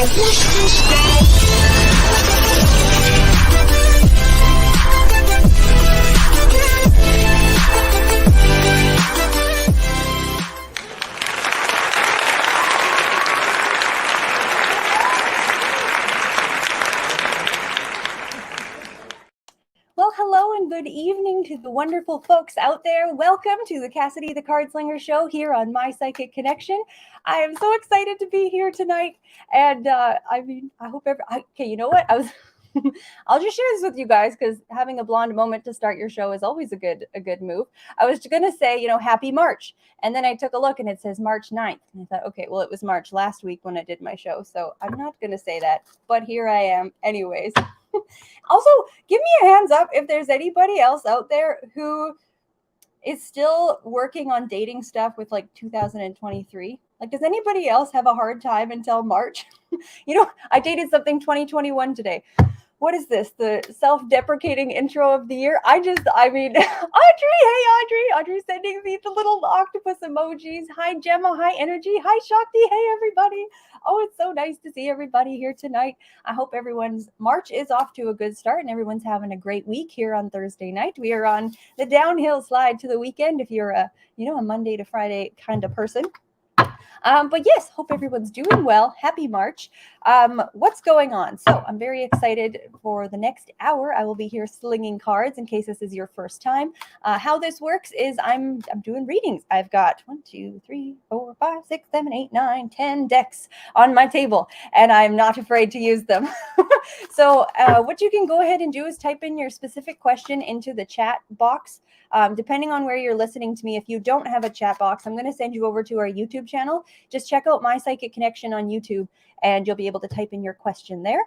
Well, hello and good evening to the wonderful folks out there. Welcome to the Cassidy the Cardslinger show here on My Psychic Connection. I am so excited to be here tonight, and I hope okay, you know what? I'll just share this with you guys because having a blonde moment to start your show is always a good move. I was going to say, happy March. And then I took a look and it says March 9th. And I thought, okay, well, it was March last week when I did my show. So I'm not going to say that, but here I am anyways. Also, give me a hands up if there's anybody else out there who is still working on dating stuff with like 2023. Like, does anybody else have a hard time until March? I dated something 2021 today. What is this? The self-deprecating intro of the year? Audrey, hey, Audrey sending me the little octopus emojis. Hi, Gemma. Hi, Energy. Hi, Shakti. Hey, everybody. Oh, it's so nice to see everybody here tonight. I hope everyone's March is off to a good start and everyone's having a great week here on Thursday night. We are on the downhill slide to the weekend if you're a Monday to Friday kind of person. But yes, hope everyone's doing well. Happy March. What's going on? So I'm very excited for the next hour. I will be here slinging cards in case this is your first time. How this works is I'm doing readings. I've got 1, 2, 3, 4, 5, 6, 7, 8, 9, 10 decks on my table, and I'm not afraid to use them. So what you can go ahead and do is type in your specific question into the chat box. Depending on where you're listening to me, if you don't have a chat box, I'm going to send you over to our YouTube channel. Just check out My Psychic Connection on YouTube, and you'll be able to type in your question there.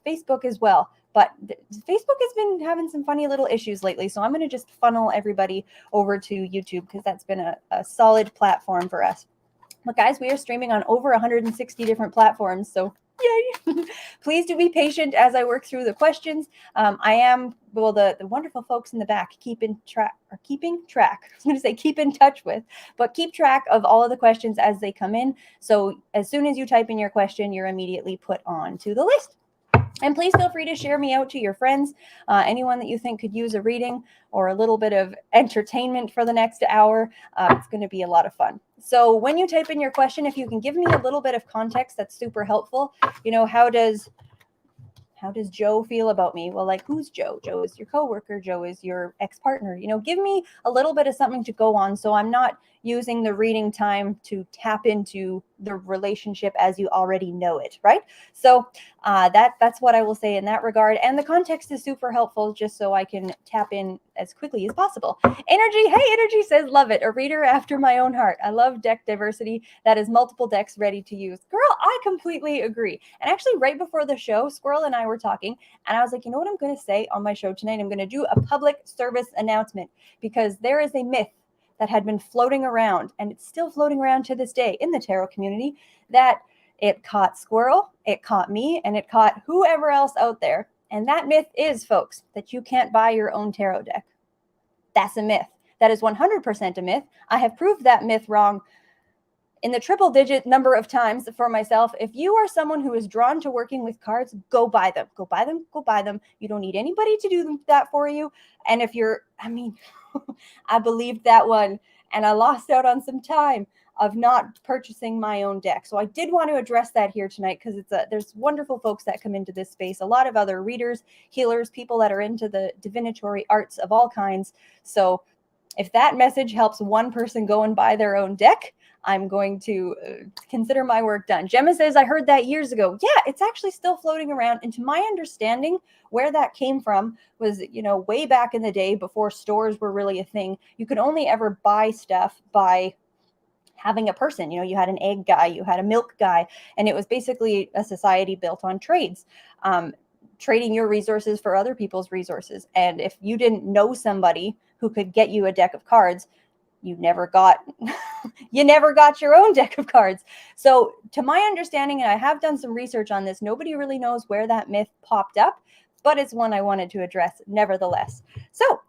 Facebook as well. But Facebook has been having some funny little issues lately, so I'm going to just funnel everybody over to YouTube because that's been a solid platform for us. But guys, we are streaming on over 160 different platforms, so yay! Please do be patient as I work through the questions. The wonderful folks in the back keep in touch with, but keep track of all of the questions as they come in. So as soon as you type in your question, you're immediately put on to the list. And please feel free to share me out to your friends, anyone that you think could use a reading or a little bit of entertainment for the next hour. It's going to be a lot of fun. So when you type in your question, if you can give me a little bit of context, that's super helpful. How does Joe feel about me? Well, like, who's Joe? Joe is your coworker. Joe is your ex-partner. Give me a little bit of something to go on so I'm not using the reading time to tap into the relationship as you already know it, right? So that's what I will say in that regard. And the context is super helpful just so I can tap in as quickly as possible. Energy, hey, Energy says, love it. A reader after my own heart. I love deck diversity. That is multiple decks ready to use. Girl, I completely agree. And actually right before the show, Squirrel and I were talking and I was like, you know what I'm going to say on my show tonight? I'm going to do a public service announcement because there is a myth that had been floating around, and it's still floating around to this day in the tarot community, that it caught Squirrel, it caught me, and it caught whoever else out there. And that myth is, folks, that you can't buy your own tarot deck. That's a myth. That is 100% a myth. I have proved that myth wrong in the triple-digit number of times for myself. If you are someone who is drawn to working with cards, go buy them. Go buy them. Go buy them. You don't need anybody to do that for you. And if I believed that one, and I lost out on some time of not purchasing my own deck. So I did want to address that here tonight because there's wonderful folks that come into this space, a lot of other readers, healers, people that are into the divinatory arts of all kinds. So if that message helps one person go and buy their own deck, I'm going to consider my work done. Gemma says, I heard that years ago. Yeah, it's actually still floating around. And to my understanding, where that came from was, way back in the day before stores were really a thing. You could only ever buy stuff by having a person. You had an egg guy, you had a milk guy, and it was basically a society built on trades. Trading your resources for other people's resources. And if you didn't know somebody who could get you a deck of cards, you never got your own deck of cards. So to my understanding, and I have done some research on this, nobody really knows where that myth popped up, but it's one I wanted to address nevertheless. So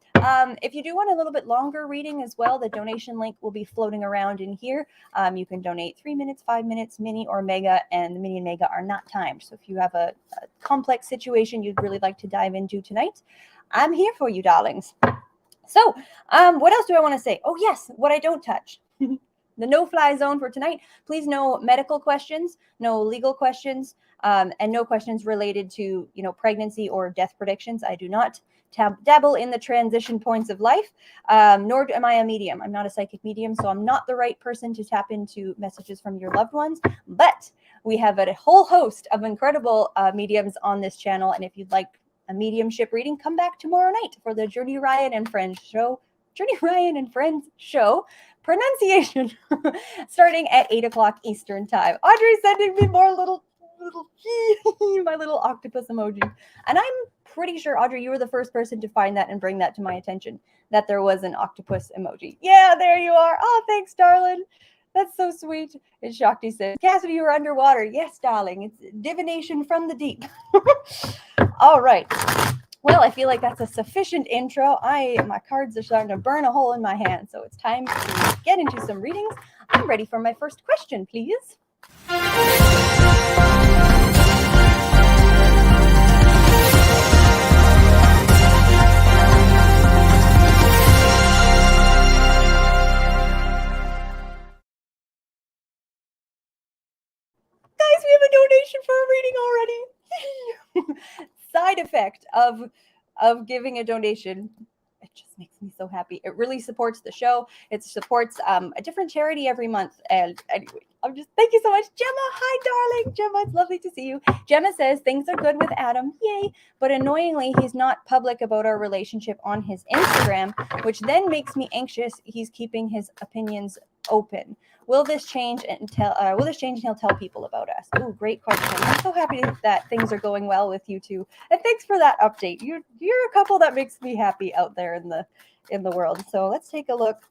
If you do want a little bit longer reading as well, the donation link will be floating around in here. You can donate 3 minutes, 5 minutes, mini or mega, and the mini and mega are not timed. So if you have a complex situation you'd really like to dive into tonight, I'm here for you, darlings. So what else do I want to say? Oh, yes, what I don't touch. The no-fly zone for tonight. Please, no medical questions, no legal questions, and no questions related to, pregnancy or death predictions. I do not dabble in the transition points of life, nor am I a medium. I'm not a psychic medium, so I'm not the right person to tap into messages from your loved ones. But we have a whole host of incredible mediums on this channel, and if you'd like a mediumship reading, come back tomorrow night for the Journey Ryan and Friends show. Journey Ryan and Friends show. Pronunciation starting at 8 o'clock Eastern time. Audrey's sending me more little my little octopus emoji. And I'm pretty sure, Audrey, you were the first person to find that and bring that to my attention, that there was an octopus emoji. Yeah, there you are. Oh, thanks, darling. That's so sweet. And Shakti says, Cassidy, you're underwater. Yes, darling. It's divination from the deep. All right. Well, I feel like that's a sufficient intro. My cards are starting to burn a hole in my hand, so it's time to get into some readings. I'm ready for my first question, please. Guys, we have a donation for a reading already. Side effect of giving a donation, it just makes me so happy. It really supports the show. It supports a different charity every month. And anyway, thank you so much, Gemma. Hi, darling. Gemma, it's lovely to see you. Gemma says things are good with Adam, yay, but annoyingly he's not public about our relationship on his Instagram, which then makes me anxious. He's keeping his opinions open. Will this change and he'll tell people about us? Oh, great question. I'm so happy that things are going well with you two. And thanks for that update. You're a couple that makes me happy out there in the world. So let's take a look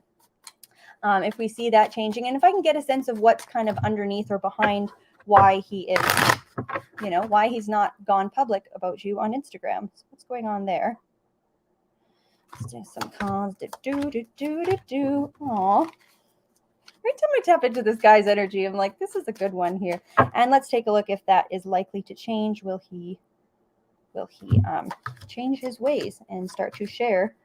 if we see that changing, and if I can get a sense of what's kind of underneath or behind why he is, why he's not gone public about you on Instagram. So what's going on there? Let's do some cons. Aw. Every time I tap into this guy's energy, I'm like, this is a good one here. And let's take a look if that is likely to change. Will he change his ways and start to share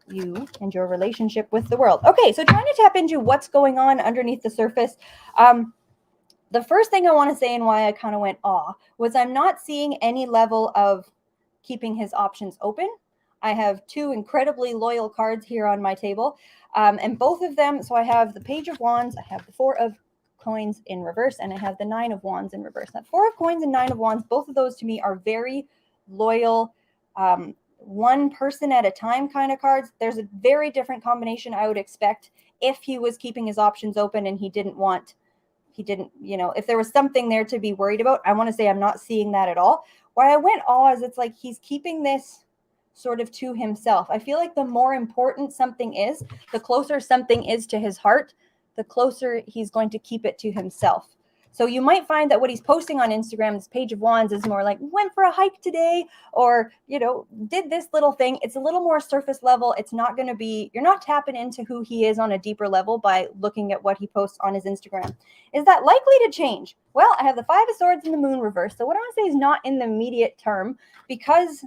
you and your relationship with the world? Okay, so trying to tap into what's going on underneath the surface. The first thing I want to say and why I kind of went was I'm not seeing any level of keeping his options open. I have two incredibly loyal cards here on my table, and both of them, so I have the Page of Wands, I have the Four of Coins in reverse, and I have the Nine of Wands in reverse. That Four of Coins and Nine of Wands, both of those to me are very loyal, one person at a time kind of cards. There's a very different combination I would expect if he was keeping his options open and he didn't, if there was something there to be worried about. I want to say I'm not seeing that at all. Why I went is it's like he's keeping this sort of to himself. I feel like the more important something is, the closer something is to his heart, the closer he's going to keep it to himself. So you might find that what he's posting on Instagram, this Page of Wands, is more like, went for a hike today, or, did this little thing. It's a little more surface level. It's not going to be, you're not tapping into who he is on a deeper level by looking at what he posts on his Instagram. Is that likely to change? Well, I have the Five of Swords and the Moon reversed. So what I want to say is not in the immediate term, because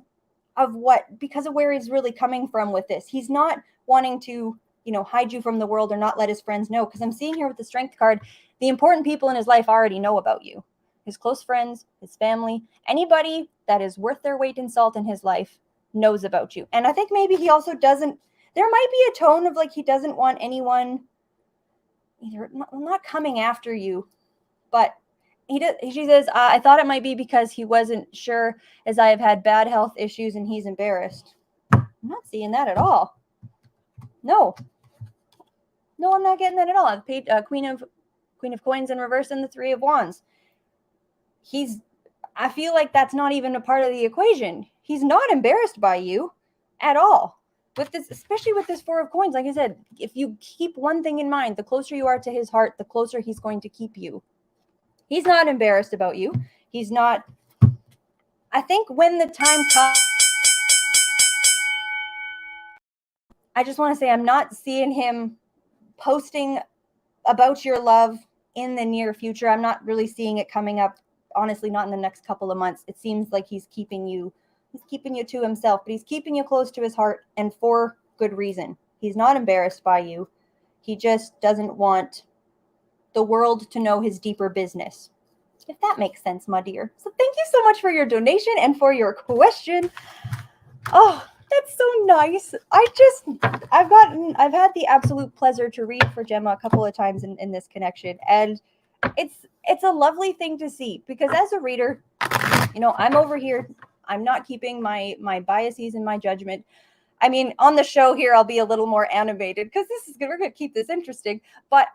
of where he's really coming from with this. He's not wanting to, hide you from the world or not let his friends know. Because I'm seeing here with the Strength card, the important people in his life already know about you. His close friends, his family, anybody that is worth their weight in salt in his life knows about you. And I think maybe he also doesn't, there might be a tone of like he doesn't want anyone either not coming after you, but she says, I thought it might be because he wasn't sure, as I have had bad health issues and he's embarrassed. I'm not seeing that at all. No, I'm not getting that at all. I've paid Queen of Coins in reverse and the Three of Wands. I feel like that's not even a part of the equation. He's not embarrassed by you at all. With this, especially with this Four of Coins, like I said, if you keep one thing in mind, the closer you are to his heart, the closer he's going to keep you. He's not embarrassed about you. He's not. I think when the time comes, I just want to say I'm not seeing him posting about your love in the near future. I'm not really seeing it coming up, honestly, not in the next couple of months. It seems like he's keeping you to himself, but he's keeping you close to his heart, and for good reason. He's not embarrassed by you. He just doesn't want the world to know his deeper business, if that makes sense, my dear. So thank you so much for your donation and for your question. Oh, that's so nice. I've had the absolute pleasure to read for Gemma a couple of times in this connection, and it's a lovely thing to see, because as a reader, I'm over here. I'm not keeping my biases and my judgment. I mean, on the show here, I'll be a little more animated because we're going to keep this interesting. But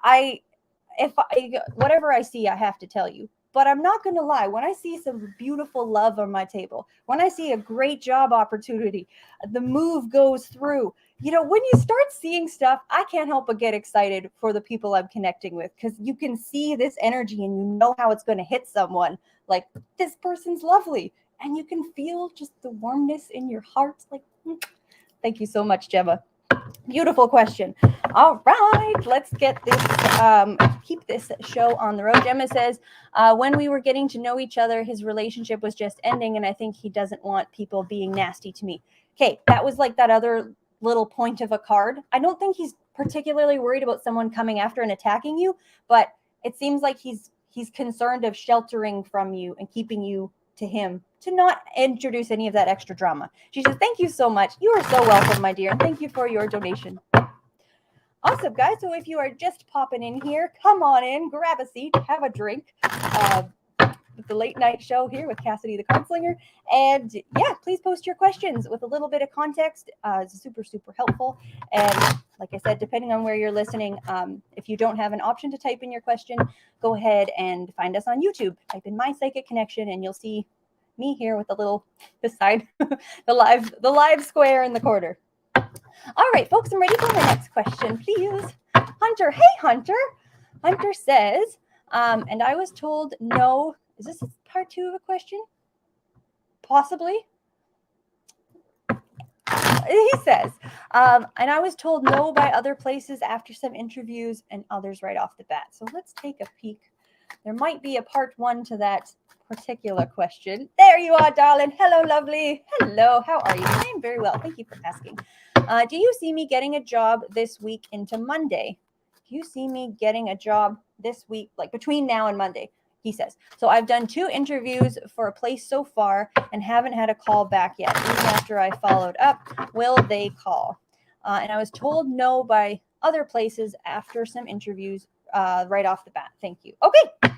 whatever I see, I have to tell you. But I'm not going to lie. When I see some beautiful love on my table, when I see a great job opportunity, the move goes through. When you start seeing stuff, I can't help but get excited for the people I'm connecting with, because you can see this energy and you know how it's going to hit someone. Like, this person's lovely. And you can feel just the warmness in your heart. Like, thank you so much, Gemma. Beautiful question. All right, let's get this, keep this show on the road. Gemma says, when we were getting to know each other, his relationship was just ending, and I think he doesn't want people being nasty to me. Okay, that was like that other little point of a card. I don't think he's particularly worried about someone coming after and attacking you, but it seems like he's concerned of sheltering from you and keeping you to him, to not introduce any of that extra drama. She says, thank you so much. You are so welcome, my dear. And thank you for your donation. Awesome, guys. So if you are just popping in here, come on in, grab a seat, have a drink. The late night show here with Cassidy the Cardslinger. And yeah, please post your questions with a little bit of context. It's super, super helpful. And like I said, depending on where you're listening, if you don't have an option to type in your question, go ahead and find us on YouTube. Type in My Psychic Connection and you'll see me here with a little beside the live square in the corner. All right, folks, I'm ready for the next question, please. Hunter, hey, Hunter. Hunter says, and I was told no. Is this part 2 of a question? Possibly. He says, and I was told no by other places after some interviews and others right off the bat. So let's take a peek. There might be a part 1 to that particular question. There you are, darling. Hello, lovely. Hello, how are you? I'm very well. Thank you for asking. Do you see me getting a job this week into Monday? Do you see me getting a job this week, like between now and Monday? He says, so I've done 2 interviews for a place so far and haven't had a call back yet. Even after I followed up, will they call? And I was told no by other places after some interviews right off the bat. Thank you. Okay.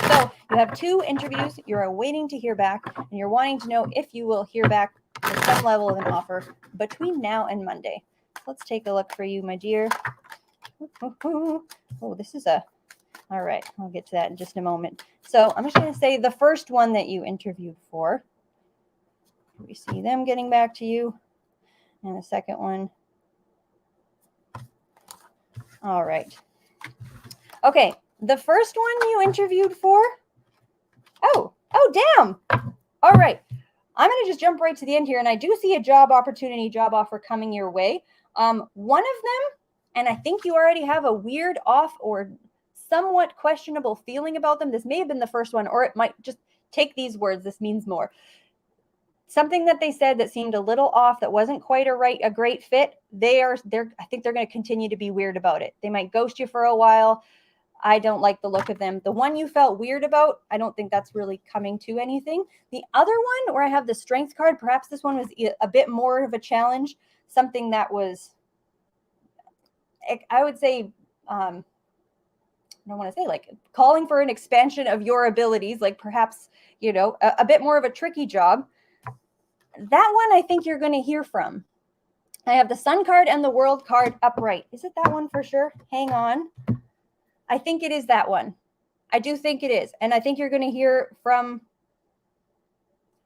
So you have 2 interviews. You're waiting to hear back, and you're wanting to know if you will hear back with some level of an offer between now and Monday. Let's take a look for you, my dear. Oh, this is a... All right, I'll get to that in just a moment. So I'm just going to say the first one that you interviewed for. We see them getting back to you. And the second one. All right. Okay, the first one you interviewed for. Oh, damn. All right. I'm going to just jump right to the end here. And I do see a job opportunity, job offer coming your way. One of them, and I think you already have a weird off or somewhat questionable feeling about them. This may have been the first one, or it might just take these words. This means more. Something that they said that seemed a little off, that wasn't quite a great fit. I think they're going to continue to be weird about it. They might ghost you for a while. I don't like the look of them. The one you felt weird about, I don't think that's really coming to anything. The other one where I have the strength card, perhaps this one was a bit more of a challenge. Something that was, I would say, I don't want to say like calling for an expansion of your abilities, like perhaps, a bit more of a tricky job. That one I think you're going to hear from. I have the Sun card and the World card upright. Is it that one for sure? Hang on. I think it is that one. I do think it is. And I think you're going to hear from,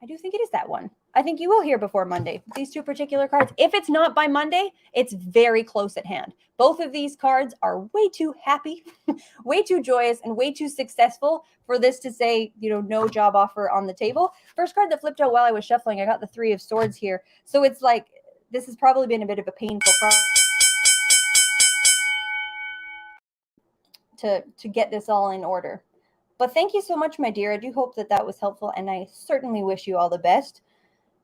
I do think it is that one. I think you will hear before Monday, these 2 particular cards. If it's not by Monday, it's very close at hand. Both of these cards are way too happy, way too joyous, and way too successful for this to say, no job offer on the table. First card that flipped out while I was shuffling, I got the 3 of Swords here. So it's like this has probably been a bit of a painful process to get this all in order. But thank you so much, my dear. I do hope that that was helpful, and I certainly wish you all the best.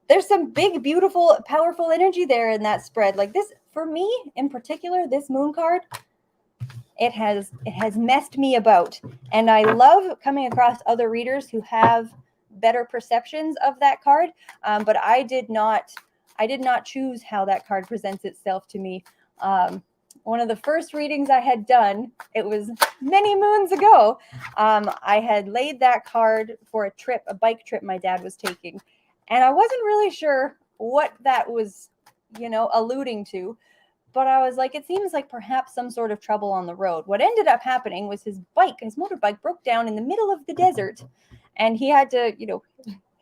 There's some big, beautiful, powerful energy there in that spread. Like this, for me in particular, this moon card, it has messed me about. And I love coming across other readers who have better perceptions of that card. But I did not choose how that card presents itself to me. One of the first readings I had done, it was many moons ago. I had laid that card for a bike trip my dad was taking. And I wasn't really sure what that was, alluding to. But I was like, it seems like perhaps some sort of trouble on the road. What ended up happening was his motorbike broke down in the middle of the desert. And he had to,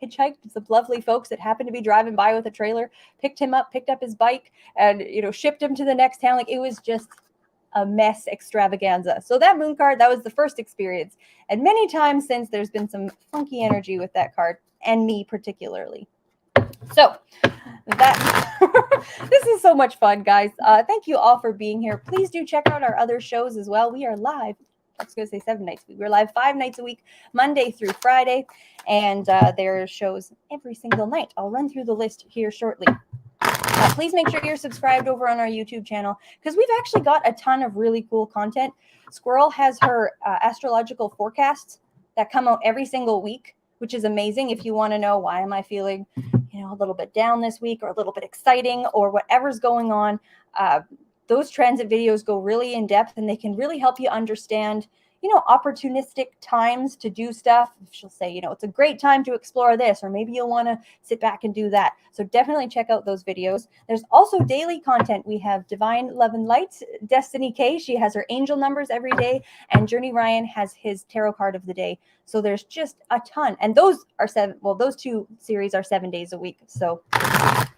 hitchhike to some lovely folks that happened to be driving by with a trailer, picked him up, picked up his bike, and, shipped him to the next town. Like, it was just a mess extravaganza. So that moon card, that was the first experience. And many times since, there's been some funky energy with that card, and me particularly. So that this is so much fun, guys. Thank you all for being here. Please do check out our other shows as well. We are live. I was going to say 7 nights a week. We're live 5 nights a week, Monday through Friday, and there are shows every single night. I'll run through the list here shortly. Please make sure you're subscribed over on our YouTube channel, because we've actually got a ton of really cool content. Squirrel has her astrological forecasts that come out every single week, which is amazing. If you want to know why am I feeling, a little bit down this week, or a little bit exciting, or whatever's going on, those transit videos go really in depth, and they can really help you understand, opportunistic times to do stuff. She'll say, it's a great time to explore this, or maybe you'll want to sit back and do that. So definitely check out those videos. There's also daily content. We have Divine Love and Light, Destiny K. She has her angel numbers every day, and Journey Ryan has his tarot card of the day. So there's just a ton. And those are those 2 series are 7 days a week. So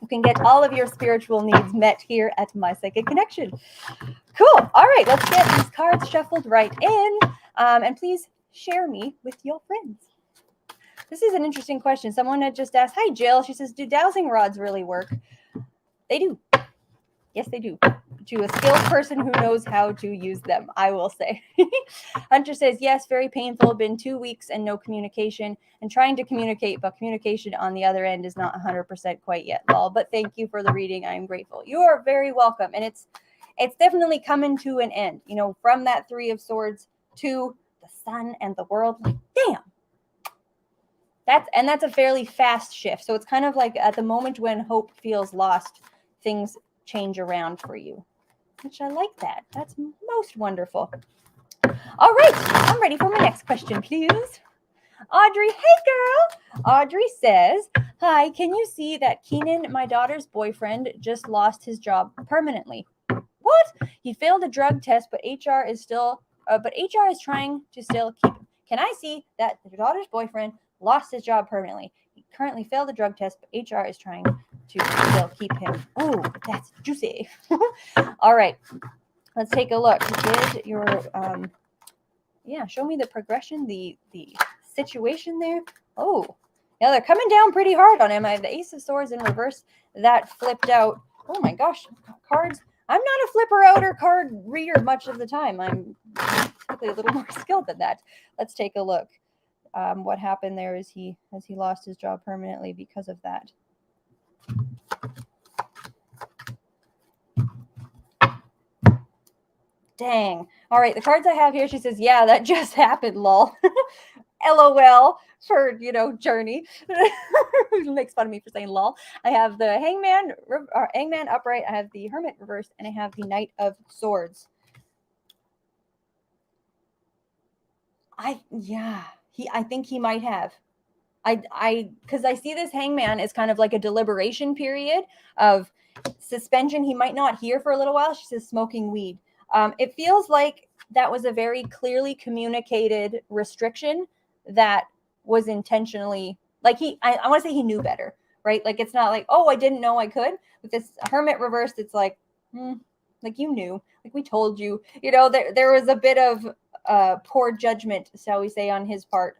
you can get all of your spiritual needs met here at My Psychic Connection. Cool. All right, let's get these cards shuffled right in. And please share me with your friends. This is an interesting question. Someone had just asked, hi, Jill. She says, do dowsing rods really work? They do. Yes, they do. To a skilled person who knows how to use them, I will say. Hunter says, yes, very painful. Been 2 weeks and no communication, and trying to communicate, but communication on the other end is not 100% quite yet. Lol. But thank you for the reading. I am grateful. You are very welcome. And it's definitely coming to an end, from that 3 of Swords to the sun and the world. Like, damn. That's a fairly fast shift. So it's kind of like at the moment when hope feels lost, things change around for you, which I like that. That's most wonderful. All right, I'm ready for my next question, please. Audrey, hey girl. Audrey says, hi, can you see that Keenan, my daughter's boyfriend, just lost his job permanently? What? He failed a drug test, but HR is trying to still keep him. Can I see that your daughter's boyfriend lost his job permanently? He currently failed the drug test, but HR is trying to still keep him. Oh, that's juicy. All right, let's take a look. Did your show me the progression, the situation there. Oh, yeah, they're coming down pretty hard on him. I have the Ace of Swords in reverse that flipped out. Oh my gosh, cards. I'm not a flipper out or card reader much of the time. I'm typically a little more skilled than that. Let's take a look. What happened there is he lost his job permanently because of that. Dang. All right, the cards I have here, she says, yeah, that just happened, lol. LOL for, Journey. Makes fun of me for saying lol. I have the Hangman upright, I have the Hermit reversed, and I have the Knight of Swords. I think he might have. Because I see this Hangman as kind of like a deliberation period of suspension. He might not hear for a little while. She says smoking weed. It feels like that was a very clearly communicated restriction that was intentionally, like I want to say he knew better, right? Like, it's not like, oh, I didn't know I could. With this Hermit reversed, it's like, like you knew, like we told you, there was a bit of poor judgment, shall we say, on his part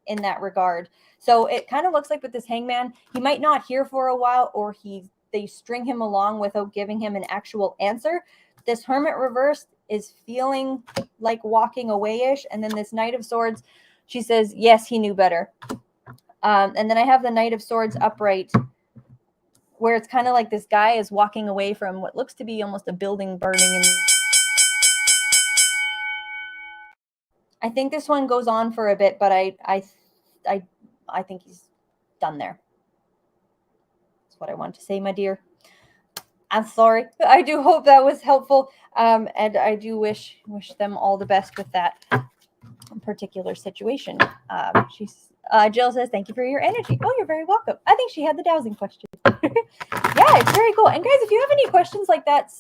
in that regard. So it kind of looks like with this Hangman, he might not hear for a while, or he they string him along without giving him an actual answer. This Hermit reversed is feeling like walking away-ish. And then this Knight of Swords, she says, yes, he knew better. And then I have the Knight of Swords upright, where it's kind of like this guy is walking away from what looks to be almost a building burning. And I think this one goes on for a bit, but I think he's done there. That's what I want to say, my dear. I'm sorry. I do hope that was helpful. And I do wish them all the best with that particular situation. Jill says, thank you for your energy. Oh, you're very welcome. I think she had the dowsing question. Yeah, it's very cool. And guys, if you have any questions like that,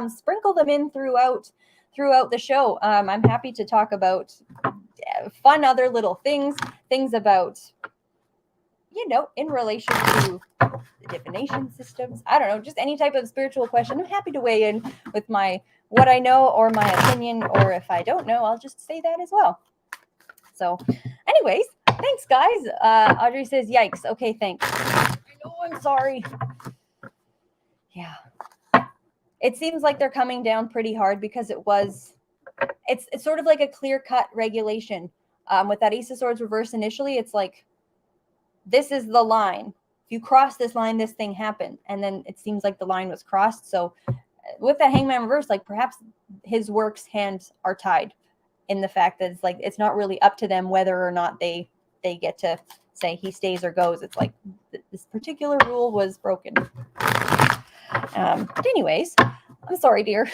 sprinkle them in throughout the show. I'm happy to talk about fun other little things about, in relation to the divination systems. I don't know, just any type of spiritual question. I'm happy to weigh in with what I know or my opinion, or if I don't know, I'll just say that as well. So anyways, thanks guys. Audrey says, yikes. Okay, thanks. I know, I'm sorry. Yeah. It seems like they're coming down pretty hard because it's sort of like a clear-cut regulation. With that Ace of Swords reverse initially, it's like, this is the line. If you cross this line, this thing happened. And then it seems like the line was crossed. So with that Hangman reverse, like perhaps his work's hands are tied in the fact that it's like, it's not really up to them whether or not they get to say he stays or goes. It's like this particular rule was broken. But anyways, I'm sorry, dear.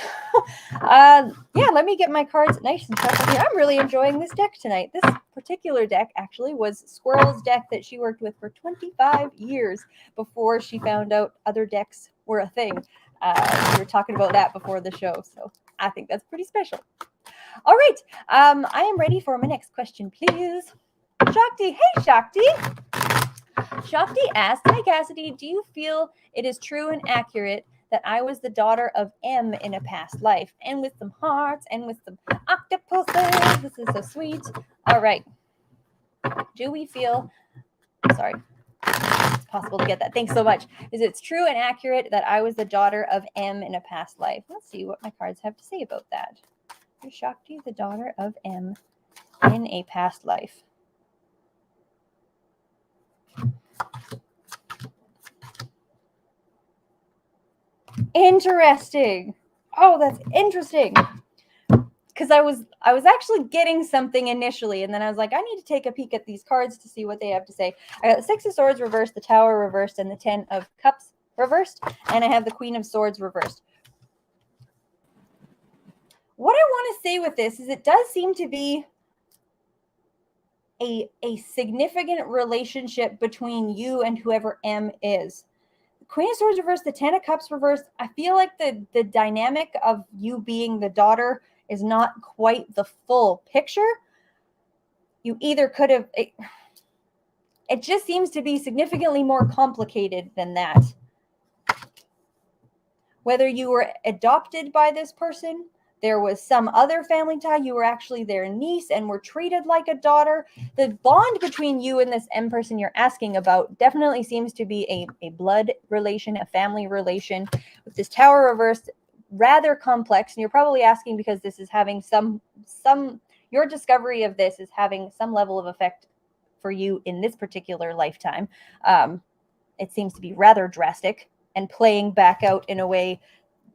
Yeah, let me get my cards nice and shuffled here. I'm really enjoying this deck tonight. This particular deck actually was Squirrel's deck that she worked with for 25 years before she found out other decks were a thing. We were talking about that before the show, so I think that's pretty special. All right, I am ready for my next question, please. Shakti, hey Shakti. Shakti asked, hi Cassidy, do you feel it is true and accurate that I was the daughter of M in a past life, and with some hearts and with some octopuses? This is so sweet. All right. Do we feel, sorry, it's possible to get that. Thanks so much. Is it true and accurate that I was the daughter of M in a past life? Let's see what my cards have to say about that. Is Shakti the daughter of M in a past life? Interesting. Oh, that's interesting. Because I was actually getting something initially, and then I was like, I need to take a peek at these cards to see what they have to say. I got the Six of Swords reversed, the Tower reversed, and the Ten of Cups reversed, and I have the Queen of Swords reversed. What I want to say with this is it does seem to be a significant relationship between you and whoever M is. Queen of Swords reversed, the Ten of Cups reversed. I feel like the dynamic of you being the daughter is not quite the full picture. You either could have... It just seems to be significantly more complicated than that. Whether you were adopted by this person, there was some other family tie, you were actually their niece and were treated like a daughter. The bond between you and this M person you're asking about definitely seems to be a blood relation, a family relation. With this Tower reversed, rather complex. And you're probably asking because this is having your discovery of this is having some level of effect for you in this particular lifetime. It seems to be rather drastic and playing back out in a way.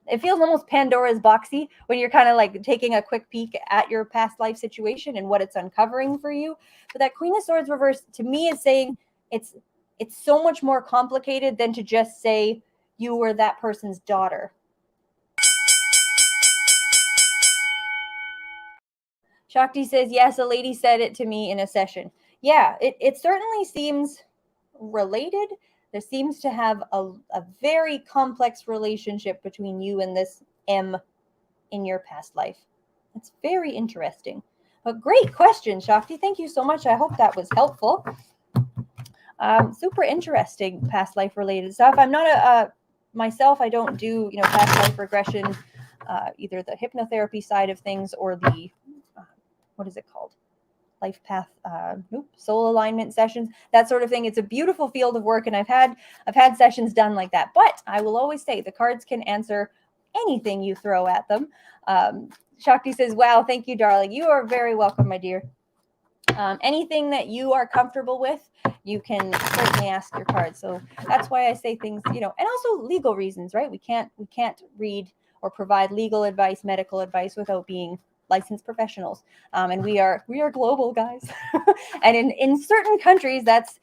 It feels almost Pandora's boxy when you're kind of like taking a quick peek at your past life situation and what it's uncovering for you. But that Queen of Swords reverse to me is saying it's so much more complicated than to just say you were that person's daughter. Shakti says, yes, a lady said it to me in a session. Yeah, it certainly seems related. There seems to have a very complex relationship between you and this M in your past life. It's very interesting. But great question, Shakti. Thank you so much. I hope that was helpful. Super interesting past life related stuff. I'm not myself, I don't do, past life regression, either the hypnotherapy side of things or the, what is it called? life path, soul alignment sessions, that sort of thing. It's a beautiful field of work, and I've had sessions done like that. But I will always say the cards can answer anything you throw at them. Shakti says, wow, thank you, darling. You are very welcome, my dear. Anything that you are comfortable with, you can certainly ask your cards. So that's why I say things, and also legal reasons, right? We can't read or provide legal advice, medical advice without being licensed professionals. And we are global, guys. And in certain countries, that's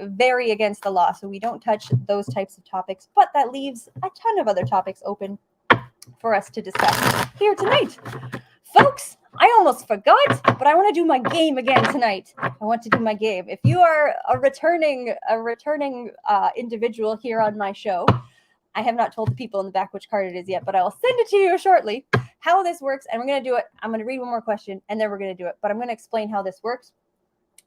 very against the law. So we don't touch those types of topics, but that leaves a ton of other topics open for us to discuss here tonight. Folks, I almost forgot, but I want to do my game again tonight. I want to do my game. If you are a returning individual here on my show, I have not told the people in the back which card it is yet, but I will send it to you shortly, how this works. And we're going to do it. I'm going to read one more question, and then we're going to do it. But I'm going to explain how this works.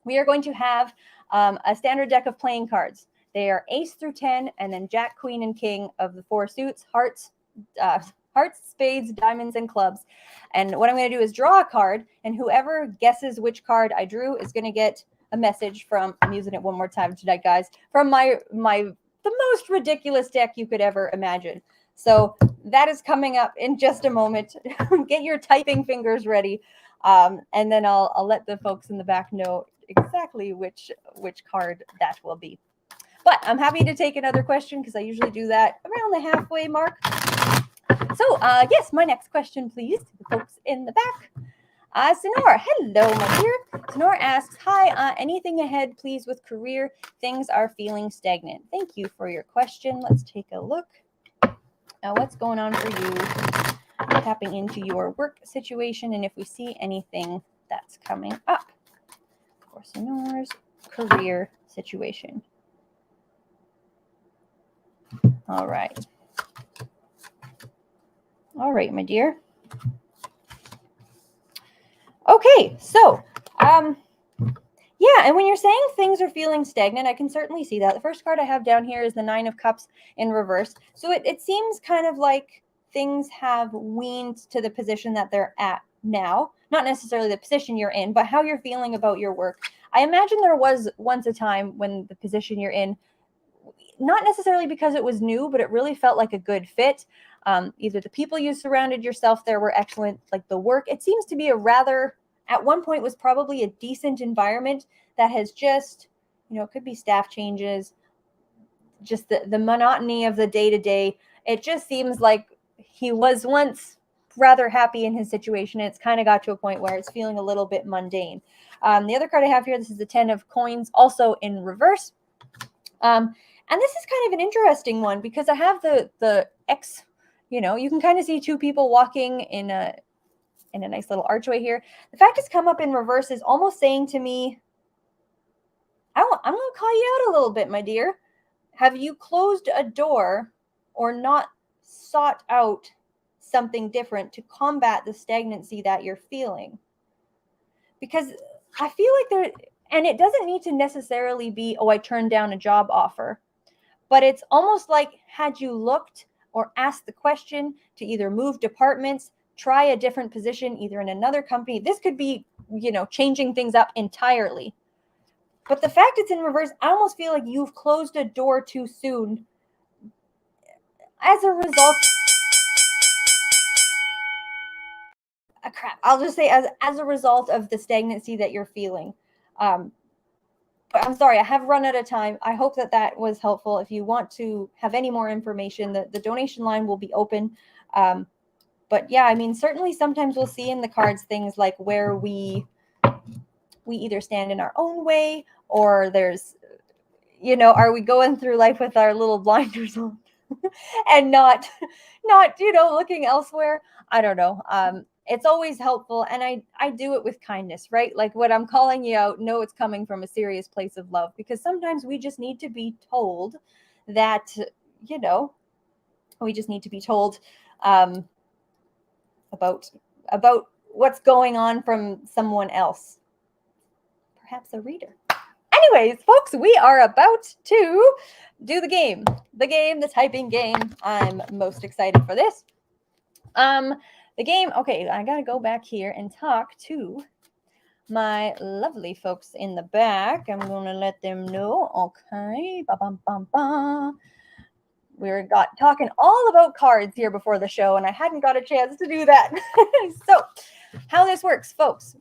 We are going to have a standard deck of playing cards. They are ace through 10, and then jack, queen, and king of the 4 suits, hearts, spades, diamonds, and clubs. And what I'm going to do is draw a card, and whoever guesses which card I drew is going to get a message from, I'm using it one more time tonight, guys, from the most ridiculous deck you could ever imagine. So that is coming up in just a moment. Get your typing fingers ready. And then I'll let the folks in the back know exactly which card that will be. But I'm happy to take another question because I usually do that around the halfway mark. So yes, my next question, please, to the folks in the back. Sonora, hello, my dear. Sonora asks, hi, anything ahead, please, with career? Things are feeling stagnant. Thank you for your question. Let's take a look. What's going on for you? Tapping into your work situation, and if we see anything that's coming up for Sonora's career situation. All right. All right, my dear. Okay, so, yeah, and when you're saying things are feeling stagnant, I can certainly see that. The first card I have down here is the 9 of Cups in reverse. So it seems kind of like things have weaned to the position that they're at now. Not necessarily the position you're in, but how you're feeling about your work. I imagine there was once a time when the position you're in, not necessarily because it was new, but it really felt like a good fit. Either the people you surrounded yourself there were excellent, like the work. It seems to be a rather, at one point was probably a decent environment that has just, it could be staff changes, just the monotony of the day-to-day. It just seems like he was once rather happy in his situation. It's kind of got to a point where it's feeling a little bit mundane. The other card I have here, this is the 10 of Coins, also in reverse. And this is kind of an interesting one because I have the X, you can kind of see 2 people walking in a nice little archway here. The fact it's come up in reverse is almost saying to me, I'm going to call you out a little bit, my dear. Have you closed a door or not sought out something different to combat the stagnancy that you're feeling? Because I feel like and it doesn't need to necessarily be, oh, I turned down a job offer, but it's almost like had you looked or asked the question to either move departments, try a different position, either in another company. This could be, changing things up entirely. But the fact it's in reverse, I almost feel like you've closed a door too soon as a result. I'll just say as a result of the stagnancy that you're feeling. But I'm sorry, I have run out of time. I hope that was helpful. If you want to have any more information, the donation line will be open. But yeah, I mean, certainly sometimes we'll see in the cards things like where we either stand in our own way or there's, are we going through life with our little blinders on and not, looking elsewhere? I don't know. It's always helpful. And I do it with kindness, right? Like when I'm calling you out, know it's coming from a serious place of love, because sometimes we just need to be told that, we just need to be told about what's going on from someone else, perhaps a reader. Anyways, folks, we are about to do the game, the typing game. I'm most excited for this. The game, okay, I got to go back here and talk to my lovely folks in the back. I'm going to let them know. Okay. Ba-bum-bum-bum. We got talking all about cards here before the show, and I hadn't got a chance to do that. So, how this works, folks,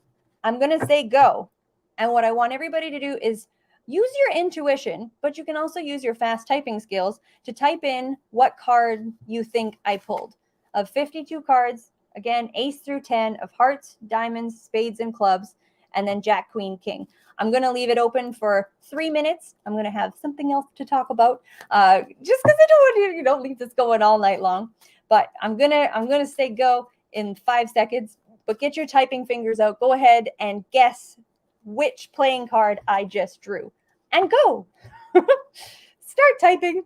I'm going to say go. And what I want everybody to do is use your intuition, but you can also use your fast typing skills to type in what card you think I pulled. Of 52 cards, again, ace through 10 of hearts, diamonds, spades, and clubs, and then jack, queen, king. I'm going to leave it open for 3 minutes. I'm going to have something else to talk about, just because I don't want you to leave this going all night long. But I'm gonna say go in 5 seconds. But get your typing fingers out. Go ahead and guess which playing card I just drew, and go. Start typing.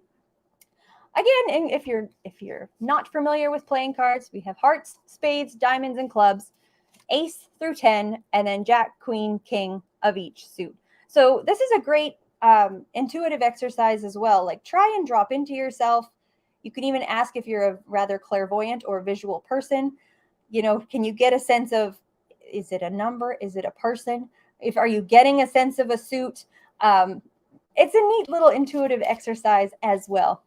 Again, and if you're not familiar with playing cards, we have hearts, spades, diamonds, and clubs, ace through 10, and then jack, queen, king of each suit. So this is a great intuitive exercise as well. Like, try and drop into yourself. You can even ask if you're a rather clairvoyant or visual person. Can you get a sense of, is it a number? Is it a person? Are you getting a sense of a suit? It's a neat little intuitive exercise as well.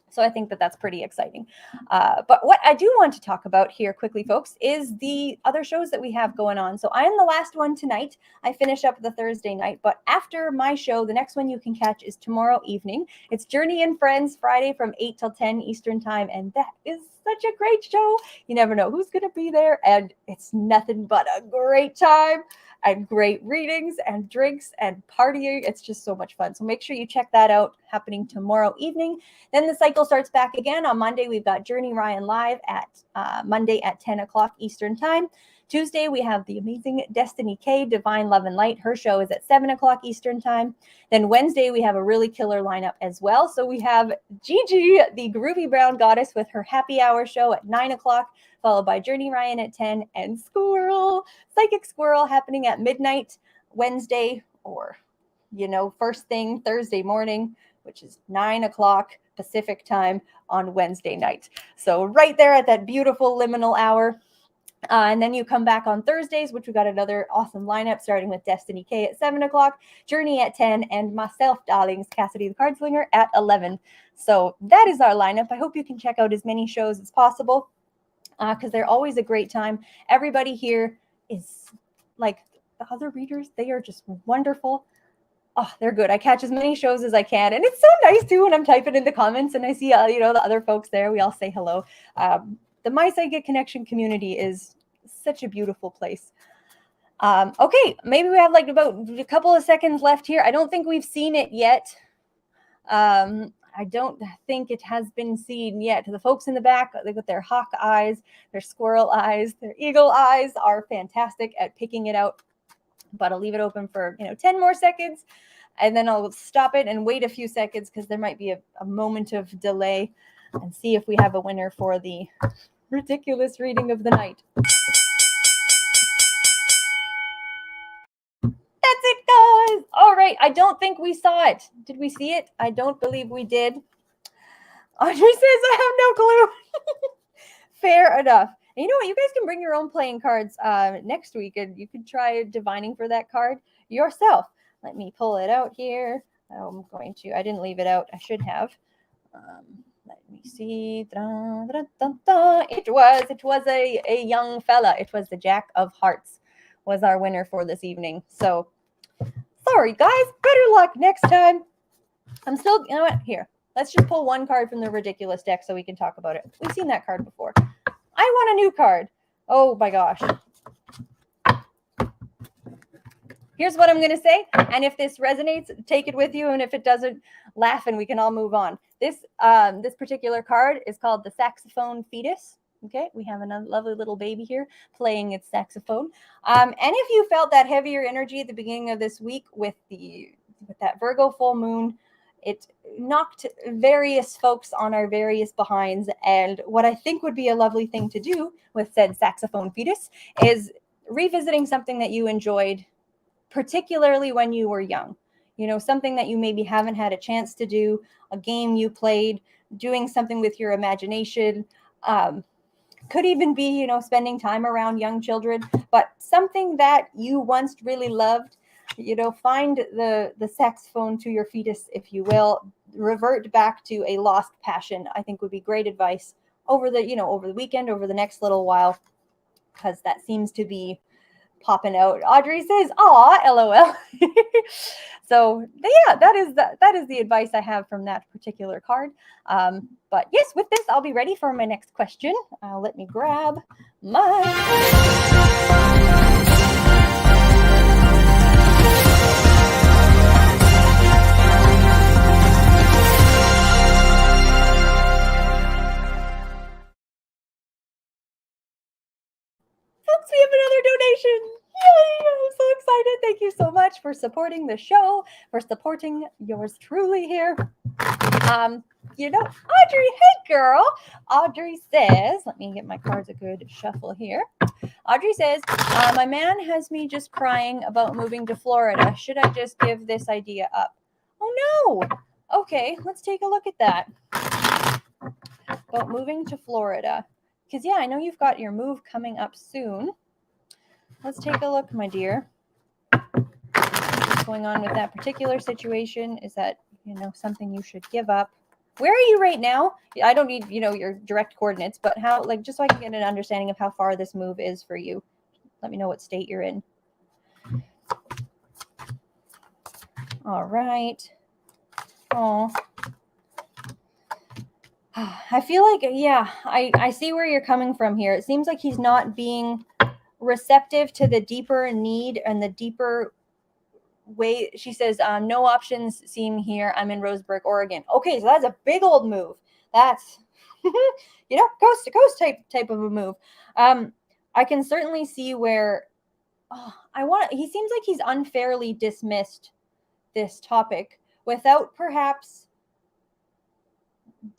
So I think that that's pretty exciting. But what I do want to talk about here quickly, folks, is the other shows that we have going on. So I am the last one tonight. I finish up the Thursday night. But after my show, the next one you can catch is tomorrow evening. It's Journey and Friends, Friday from 8 till 10 Eastern time. And that is such a great show. You never know who's going to be there. And it's nothing but a great time. And great readings and drinks and partying. It's just so much fun. So make sure you check that out, happening tomorrow evening. Then the cycle starts back again. On Monday, we've got Journey Ryan live at Monday at 10 o'clock Eastern time. Tuesday, we have the amazing Destiny K, Divine Love and Light. Her show is at 7 o'clock Eastern time. Then Wednesday, we have a really killer lineup as well. So we have Gigi, the Groovy Brown Goddess, with her happy hour show at 9 o'clock, followed by Journey Ryan at 10, and Squirrel, Psychic Squirrel, happening at midnight Wednesday, or, first thing Thursday morning, which is 9 o'clock Pacific time on Wednesday night. So right there at that beautiful liminal hour. And then you come back on Thursdays, which we got another awesome lineup, starting with Destiny K at 7 o'clock, Journey at 10, and myself, darlings, Cassidy the Cardslinger, at 11. So that is our lineup. I hope you can check out as many shows as possible, because they're always a great time. Everybody here is like the other readers. They are just wonderful. Oh, they're good. I catch as many shows as I can. And it's so nice, too, when I'm typing in the comments and I see, the other folks there. We all say hello. The My Psychic Connection community is such a beautiful place. Okay, maybe we have like about a couple of seconds left here. I don't think we've seen it yet. I don't think it has been seen yet. The folks in the back, they got their hawk eyes, their squirrel eyes, their eagle eyes, are fantastic at picking it out. But I'll leave it open for 10 more seconds, and then I'll stop it and wait a few seconds because there might be a moment of delay, and see if we have a winner for the ridiculous reading of the night. That's it, guys. All right. I don't think we saw it. Did we see it? I don't believe we did. Audrey says, I have no clue. Fair enough. And you know what? You guys can bring your own playing cards next week, and you could try divining for that card yourself. Let me pull it out here. I didn't leave it out. I should have. Let me see. It was a young fella. It was the Jack of Hearts was our winner for this evening. So sorry, guys. Better luck next time. I'm still, you know what? Here, let's just pull one card from the ridiculous deck so we can talk about it. We've seen that card before. I want a new card. Oh my gosh. Here's what I'm going to say. And if this resonates, take it with you. And if it doesn't, laugh and we can all move on. This particular card is called the Saxophone Fetus. Okay, we have a lovely little baby here playing its saxophone. And if you felt that heavier energy at the beginning of this week with that Virgo full moon, it knocked various folks on our various behinds. And what I think would be a lovely thing to do with said saxophone fetus is revisiting something that you enjoyed, particularly when you were young. Something that you maybe haven't had a chance to do, a game you played, doing something with your imagination. Could even be, you know, spending time around young children, but something that you once really loved, you know, find the saxophone to your fetus, if you will, revert back to a lost passion, I think would be great advice over the, you know, over the weekend, over the next little while, because that seems to be popping out. Audrey says, "Aw, LOL." So yeah, that is the advice I have from that particular card. But yes, with this, I'll be ready for my next question. Let me grab my. Folks, we have another donation. Yay! I'm so excited. Thank you so much for supporting the show, for supporting yours truly here. You know, Audrey, hey girl. Audrey says, let me get my cards a good shuffle here. Audrey says, my man has me just crying about moving to Florida. Should I just give this idea up? Oh no. Okay, let's take a look at that. About moving to Florida. Because yeah, I know you've got your move coming up soon. Let's take a look, my dear. What's going on with that particular situation? Is that, you know, something you should give up? Where are you right now? I don't need, you know, your direct coordinates, but how, like, just so I can get an understanding of how far this move is for you. Let me know what state you're in. All right. Oh. I feel like, yeah, I see where you're coming from here. It seems like he's not being receptive to the deeper need and the deeper way. She says, no options seem here. I'm in Roseburg, Oregon. Okay, so that's a big old move. That's, you know, coast to coast type of a move. I can certainly see where he seems like he's unfairly dismissed this topic without perhaps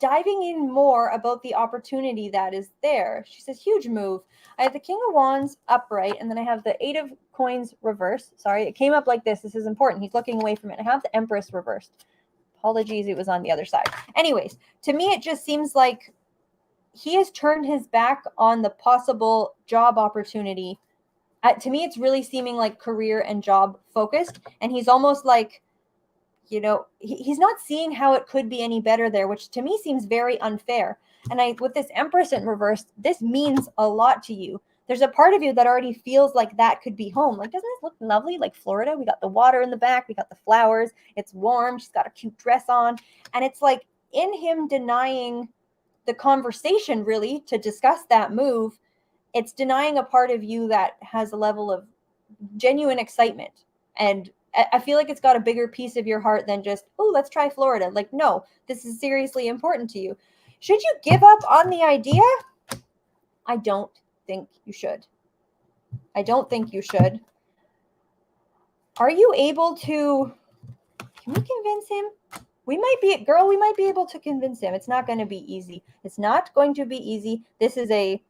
diving in more about the opportunity that is there. She says, huge move. I have the King of Wands upright, and then I have the Eight of Coins reversed. Sorry, it came up like this. This is important. He's looking away from it. I have the Empress reversed. Apologies, it was on the other side. Anyways, to me, it just seems like he has turned his back on the possible job opportunity. To me, it's really seeming like career and job focused, and he's almost like, you know, he's not seeing how it could be any better there, which to me seems very unfair. And with this Empress in reverse, this means a lot to you. There's a part of you that already feels like that could be home. Like, doesn't this look lovely? Like Florida, we got the water in the back, we got the flowers, it's warm, she's got a cute dress on. And it's like in him denying the conversation really to discuss that move, it's denying a part of you that has a level of genuine excitement. And I feel like it's got a bigger piece of your heart than just, oh, let's try Florida. Like, no, this is seriously important to you. Should you give up on the idea? I don't think you should. I don't think you should. Are you able to, can we convince him? We might be able to convince him. It's not going to be easy. It's not going to be easy. This is a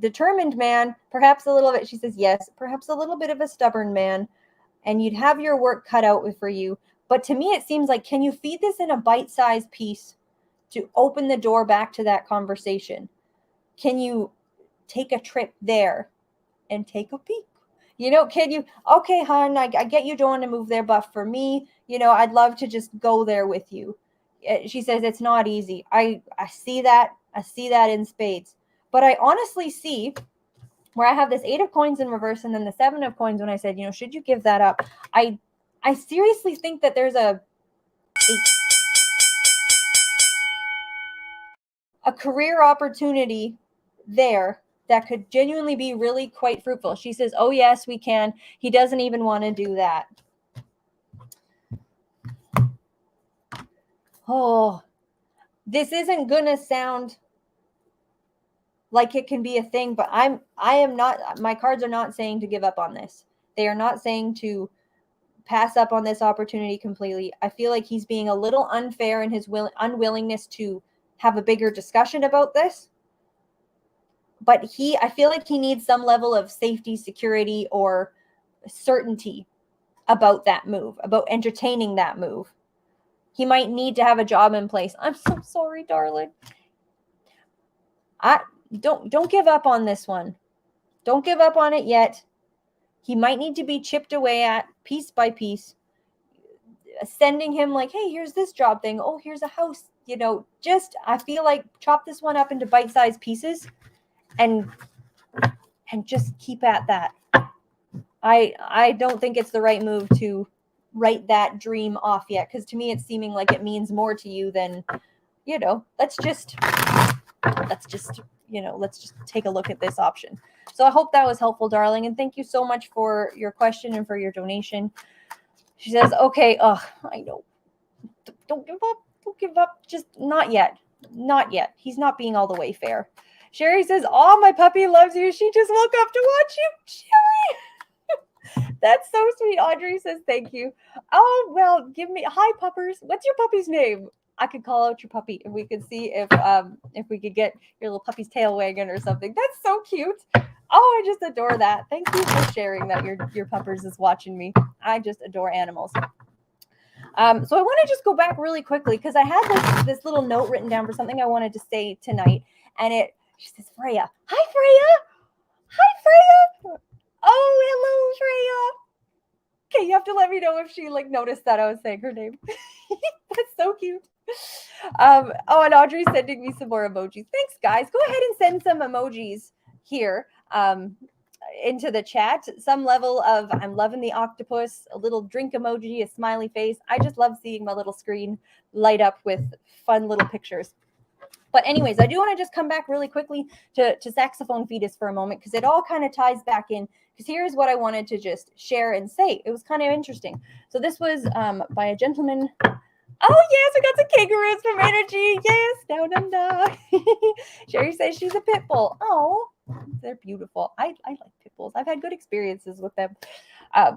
determined man, perhaps a little bit, she says, yes, perhaps a little bit of a stubborn man. And you'd have your work cut out for you. But to me, it seems like, can you feed this in a bite-sized piece to open the door back to that conversation? Can you take a trip there and take a peek? You know, can you, okay, hon, I get you don't want to move there, but for me, you know, I'd love to just go there with you. She says, it's not easy. I see that. I see that in spades. But I honestly see where I have this Eight of Coins in reverse and then the Seven of Coins when I said, you know, should you give that up? I seriously think that there's a career opportunity there that could genuinely be really quite fruitful. She says, oh, yes, we can. He doesn't even want to do that. Oh, this isn't going to sound like it can be a thing, but I am not, my cards are not saying to give up on this. They are not saying to pass up on this opportunity completely. I feel like he's being a little unfair in his unwillingness to have a bigger discussion about this. But I feel like he needs some level of safety, security, or certainty about that move, about entertaining that move. He might need to have a job in place. I'm so sorry, darling. don't give up on this one. Don't give up on it yet. He might need to be chipped away at piece by piece. Sending him like, hey, here's this job thing. Oh, here's a house. Just, I feel like chop this one up into bite-sized pieces and just keep at that. I don't think it's the right move to write that dream off yet, because to me it's seeming like it means more to you than, let's just take a look at this option. So I hope that was helpful, darling, and thank you so much for your question and for your donation. She says, okay, I know. Don't give up. Don't give up. Just not yet. Not yet. He's not being all the way fair. Sherry says, oh, my puppy loves you. She just woke up to watch you. Sherry. That's so sweet. Audrey says, thank you. Oh, well, hi, puppers. What's your puppy's name? I could call out your puppy and we could see if we could get your little puppy's tail wagging or something. That's so cute. Oh, I just adore that. Thank you for sharing that your puppers is watching me. I just adore animals. So I want to just go back really quickly because I had this little note written down for something I wanted to say tonight. And she says, Freya. Hi, Freya. Hi, Freya. Oh, hello, Freya. Okay, you have to let me know if she noticed that I was saying her name. That's so cute. And Audrey's sending me some more emojis. Thanks, guys. Go ahead and send some emojis here into the chat. Some level of I'm loving the octopus, a little drink emoji, a smiley face. I just love seeing my little screen light up with fun little pictures. But anyways, I do want to just come back really quickly to saxophone fetus for a moment because it all kind of ties back in. Because here's what I wanted to just share and say. It was kind of interesting. So this was by a gentleman. Oh, yes, I got some kangaroos from Energy. Yes, down under. Sherry says she's a pit bull. Oh, they're beautiful. I like pit bulls. I've had good experiences with them.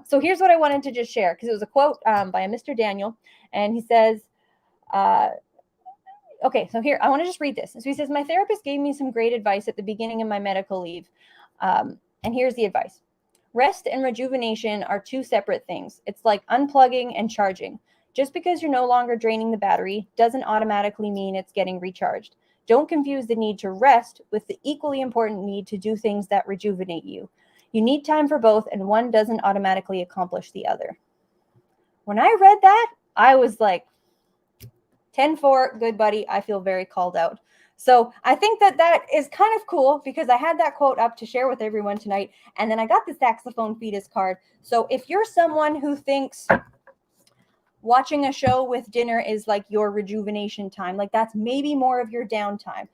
So here's what I wanted to just share because it was a quote by a Mr. Daniel. And he says, okay, so here, I want to just read this. So he says, my therapist gave me some great advice at the beginning of my medical leave. And here's the advice. Rest and rejuvenation are two separate things. It's like unplugging and charging. Just because you're no longer draining the battery doesn't automatically mean it's getting recharged. Don't confuse the need to rest with the equally important need to do things that rejuvenate you. You need time for both, and one doesn't automatically accomplish the other. When I read that, I was like, 10-4, good buddy. I feel very called out. So I think that is kind of cool because I had that quote up to share with everyone tonight, and then I got the saxophone fetus card. So if you're someone who thinks watching a show with dinner is like your rejuvenation time, like that's maybe more of your downtime,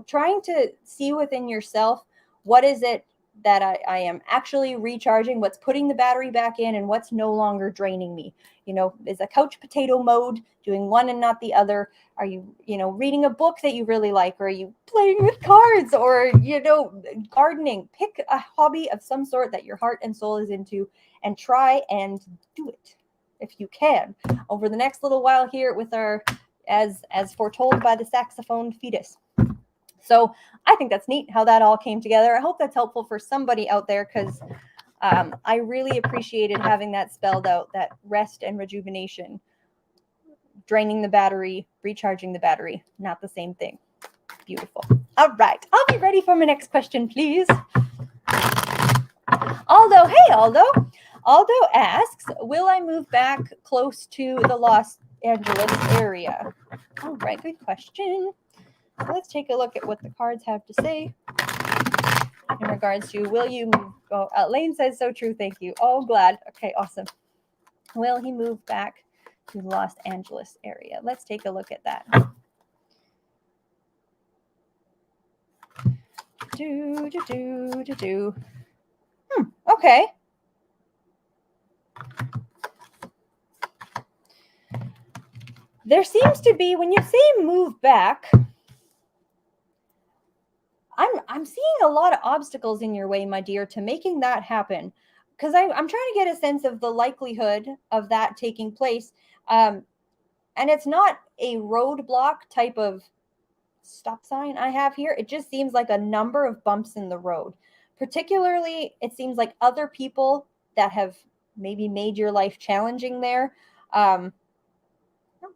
trying to see within yourself, what is it that I am actually recharging, what's putting the battery back in, and what's no longer draining me. Is a couch potato mode doing one and not the other? Are you, reading a book that you really like? Or are you playing with cards or, gardening? Pick a hobby of some sort that your heart and soul is into and try and do it if you can over the next little while here with our, as foretold by the saxophone fetus. So I think that's neat how that all came together. I hope that's helpful for somebody out there because I really appreciated having that spelled out, that rest and rejuvenation, draining the battery, recharging the battery, not the same thing. Beautiful. All right. I'll be ready for my next question, please. Aldo, hey, Aldo. Aldo asks, will I move back close to the Los Angeles area? All right, good question. So let's take a look at what the cards have to say in regards to will you move? Oh, Lane says so true. Thank you. Oh, glad. Okay, awesome. Will he move back to the Los Angeles area? Let's take a look at that. Okay. There seems to be, when you say move back, I'm seeing a lot of obstacles in your way, my dear, to making that happen. Because I'm trying to get a sense of the likelihood of that taking place. And it's not a roadblock type of stop sign I have here. It just seems like a number of bumps in the road. Particularly, it seems like other people that have maybe made your life challenging there. Oh,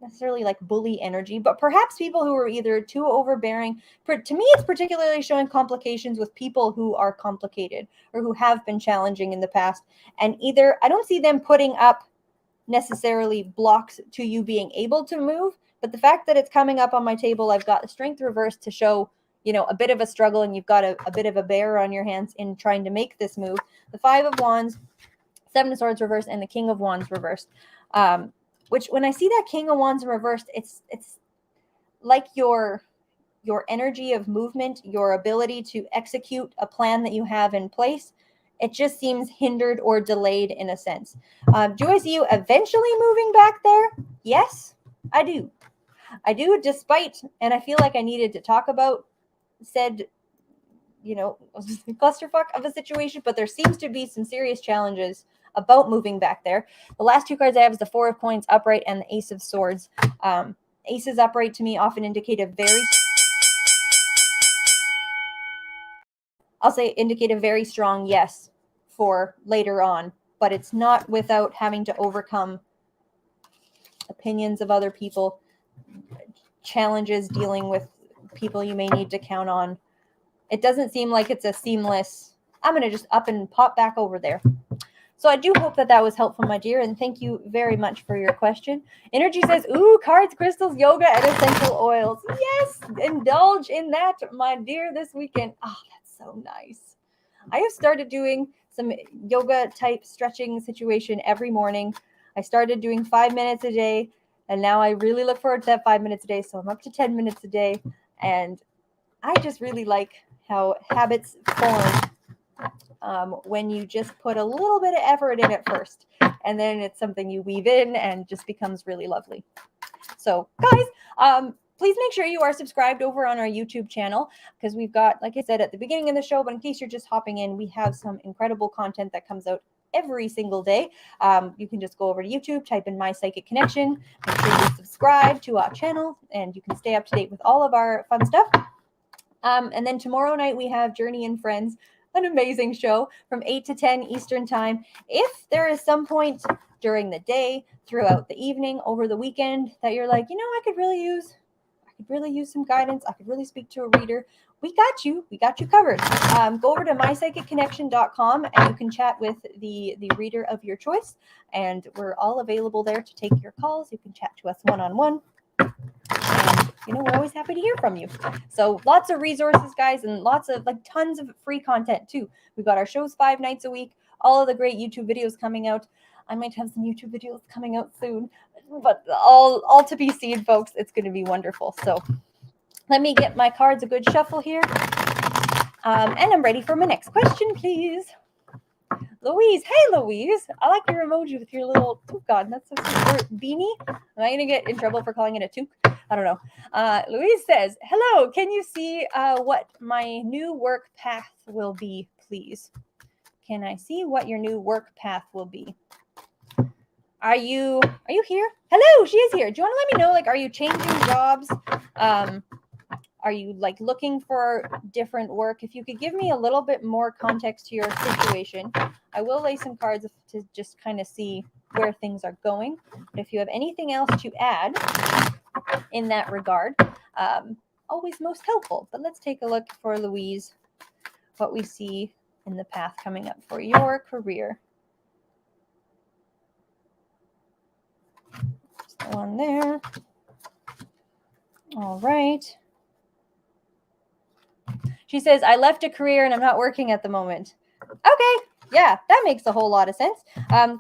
necessarily like bully energy, but perhaps people who are either too overbearing. To me, it's particularly showing complications with people who are complicated or who have been challenging in the past. And either I don't see them putting up necessarily blocks to you being able to move, but the fact that it's coming up on my table, I've got the strength reverse to show, you know, a bit of a struggle, and you've got a bit of a bear on your hands in trying to make this move. The 5 of Wands, 7 of Swords reversed, and the King of Wands reversed. Which when I see that King of Wands reversed, it's like your energy of movement, your ability to execute a plan that you have in place, it just seems hindered or delayed in a sense. Do I see you eventually moving back there? Yes, I do. I do, despite, and I feel like I needed to talk about said, you know, clusterfuck of a situation, but there seems to be some serious challenges about moving back there. The last 2 cards I have is the 4 of Coins upright and the Ace of Swords. Aces upright to me often indicate a very, indicate a very strong yes for later on, but it's not without having to overcome opinions of other people, challenges dealing with people you may need to count on. It doesn't seem like it's a seamless, I'm going to just up and pop back over there. So I do hope that was helpful, my dear, and thank you very much for your question. Energy says, ooh, cards, crystals, yoga, and essential oils. Yes, indulge in that, my dear, this weekend. Oh, that's so nice. I have started doing some yoga type stretching situation every morning. I started doing 5 minutes a day, and now I really look forward to that 5 minutes a day. So I'm up to 10 minutes a day, and I just really like how habits form when you just put a little bit of effort in at first, and then it's something you weave in and just becomes really lovely. So guys, please make sure you are subscribed over on our YouTube channel, because we've got, like I said at the beginning of the show, but in case you're just hopping in, we have some incredible content that comes out every single day. You can just go over to YouTube, type in My Psychic Connection, make sure you subscribe to our channel, and you can stay up to date with all of our fun stuff. And then tomorrow night we have Journey and Friends, an amazing show from 8 to 10 Eastern time. If there is some point during the day, throughout the evening, over the weekend that you're like, you know, I could really use some guidance, I could really speak to a reader, we got you covered. Go over to mypsychicconnection.com and you can chat with the reader of your choice, and we're all available there to take your calls. You can chat to us one-on-one. And, you know, we're always happy to hear from you. So lots of resources, guys, and lots of, like, tons of free content too. We've got our shows 5 nights a week, all of the great YouTube videos coming out. I might have some YouTube videos coming out soon, but all to be seen, folks. It's going to be wonderful. So let me get my cards a good shuffle here. And I'm ready for my next question, please. Louise. Hey, Louise. I like your emoji with your little, oh God, that's so cute, beanie. Am I going to get in trouble for calling it a toque? I don't know. Louise says, hello, can you see what my new work path will be, please? Can I see what your new work path will be? Are you here? Hello, she is here. Do you want to let me know, like, are you changing jobs? Are you, like, looking for different work? If you could give me a little bit more context to your situation, I will lay some cards to just kind of see where things are going. But if you have anything else to add in that regard, always most helpful. But let's take a look for Louise, what we see in the path coming up for your career. Still on there. All right. She says, I left a career and I'm not working at the moment. Okay. Yeah, that makes a whole lot of sense.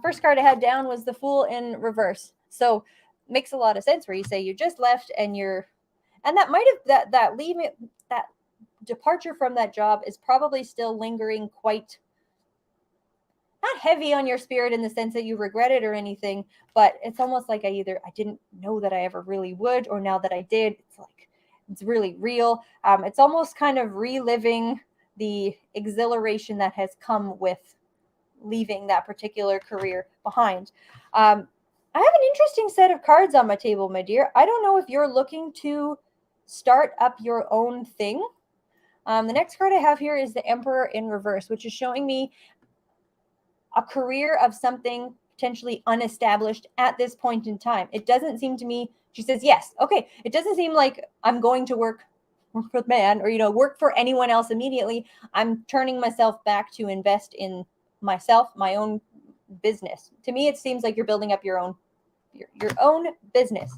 First card I had down was the Fool in reverse. So makes a lot of sense where you say you just left and that might have, that departure from that job is probably still lingering, quite not heavy on your spirit in the sense that you regret it or anything, but it's almost like I didn't know that I ever really would, or now that I did, it's like, it's really real. It's almost kind of reliving the exhilaration that has come with leaving that particular career behind. I have an interesting set of cards on my table, my dear. I don't know if you're looking to start up your own thing. The next card I have here is the Emperor in reverse, which is showing me a career of something potentially unestablished at this point in time. It doesn't seem to me, she says, yes, okay. It doesn't seem like I'm going to work with man or, work for anyone else immediately. I'm turning myself back to invest in myself, my own business. To me, it seems like you're building up your own business.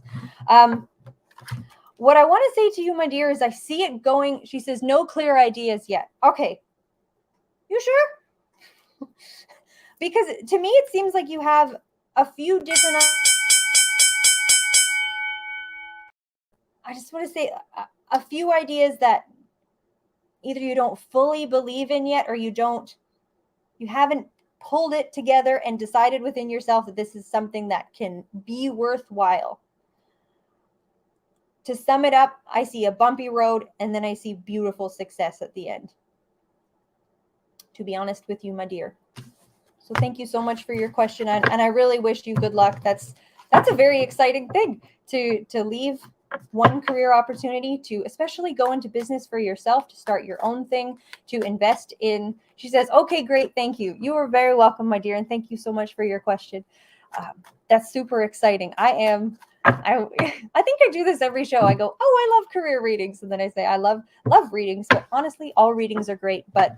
What I want to say to you, my dear, is I see it going. She says, no clear ideas yet. Okay. You sure? Because to me, it seems like you have a few different. I just want to say a few ideas that either you don't fully believe in yet, or you haven't pulled it together and decided within yourself that this is something that can be worthwhile. To sum it up, I see a bumpy road and then I see beautiful success at the end. To be honest with you, my dear. So thank you so much for your question. And I really wish you good luck. That's a very exciting thing to leave one career opportunity to especially go into business for yourself, to start your own thing, to invest in. She says, okay, great. Thank you. You are very welcome, my dear. And thank you so much for your question. That's super exciting. I think I do this every show. I go, oh, I love career readings. And then I say, I love readings. But honestly, all readings are great. But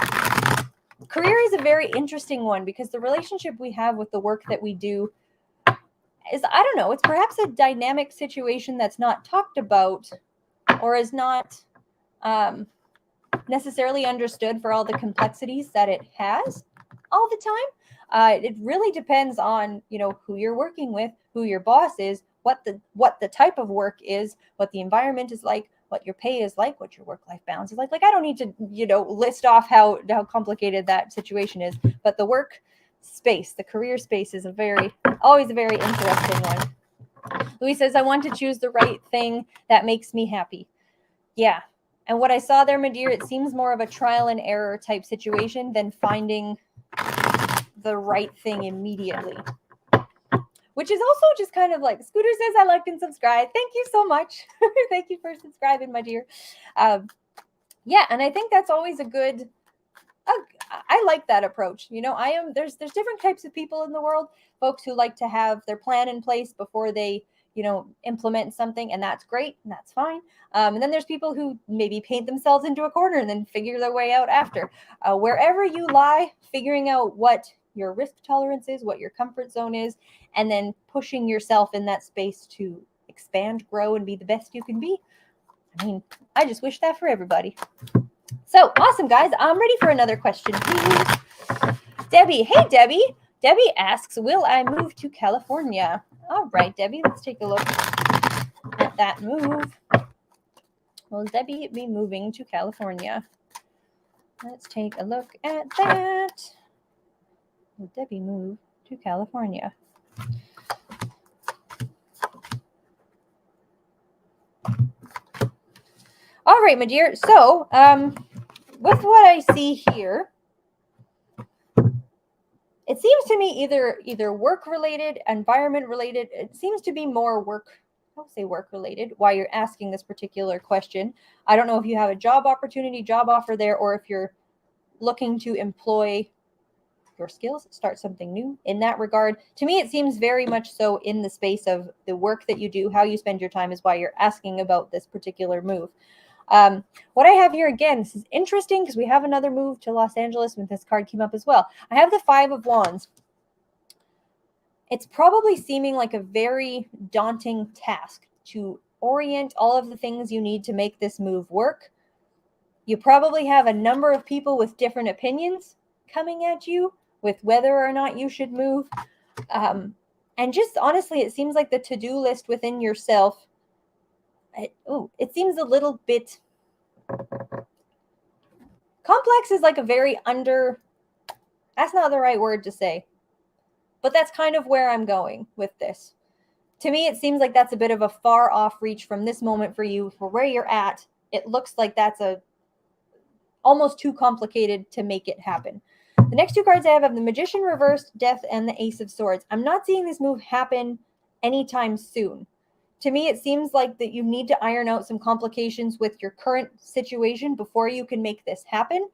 career is a very interesting one because the relationship we have with the work that we do is, I don't know, it's perhaps a dynamic situation that's not talked about or is not necessarily understood for all the complexities that it has all the time. It really depends on, who you're working with, who your boss is, what the type of work is, what the environment is like, what your pay is like, what your work-life balance is like. Like, I don't need to, list off how complicated that situation is, but the work space, the career space is always a very interesting one. Louis says, I want to choose the right thing that makes me happy. Yeah. And what I saw there, my dear, it seems more of a trial and error type situation than finding the right thing immediately. Which is also just kind of like, Scooter says, I liked and subscribed. Thank you so much. Thank you for subscribing, my dear. Yeah, and I think that's always a good, I like that approach. There's different types of people in the world, folks who like to have their plan in place before they, implement something, and that's great, and that's fine. And then there's people who maybe paint themselves into a corner and then figure their way out after. Wherever you lie, figuring out what your risk tolerance is, what your comfort zone is, and then pushing yourself in that space to expand, grow, and be the best you can be. I mean, I just wish that for everybody. So awesome, guys. I'm ready for another question, please. Debbie. Hey, Debbie. Debbie asks, will I move to California? All right, Debbie, let's take a look at that move. Will Debbie be moving to California? Let's take a look at that. Will Debbie move to California? All right, my dear. So, with what I see here, it seems to me either work-related, environment-related. It seems to be more work-related, why you're asking this particular question. I don't know if you have a job opportunity, job offer there, or if you're looking to employ your skills, start something new in that regard. To me, it seems very much so in the space of the work that you do, how you spend your time is why you're asking about this particular move. What I have here, again, this is interesting because we have another move to Los Angeles when this card came up as well. I have the 5 of Wands. It's probably seeming like a very daunting task to orient all of the things you need to make this move work. You probably have a number of people with different opinions coming at you with whether or not you should move. And just honestly, it seems like the to-do list within yourself, it seems a little bit complex is like a very that's not the right word to say, but that's kind of where I'm going with this. To me, it seems like that's a bit of a far off reach from this moment for you, for where you're at. It looks like that's almost too complicated to make it happen. The next 2 cards I have the Magician reversed, Death, and the Ace of Swords. I'm not seeing this move happen anytime soon. To me, it seems like that you need to iron out some complications with your current situation before you can make this happen.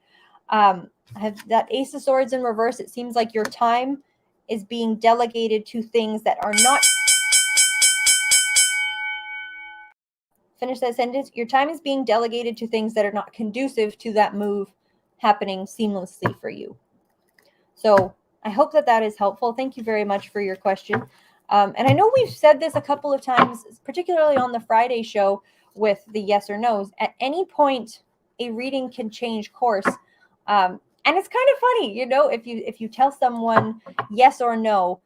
I have that Ace of Swords in reverse. It seems like your time is being delegated to things that are not... Finish that sentence. Your time is being delegated to things that are not conducive to that move happening seamlessly for you. So I hope that that is helpful. Thank you very much for your question. And I know we've said this a couple of times, particularly on the Friday show with the yes or no's. At any point, a reading can change course. And it's kind of funny, you know, if you tell someone yes or no,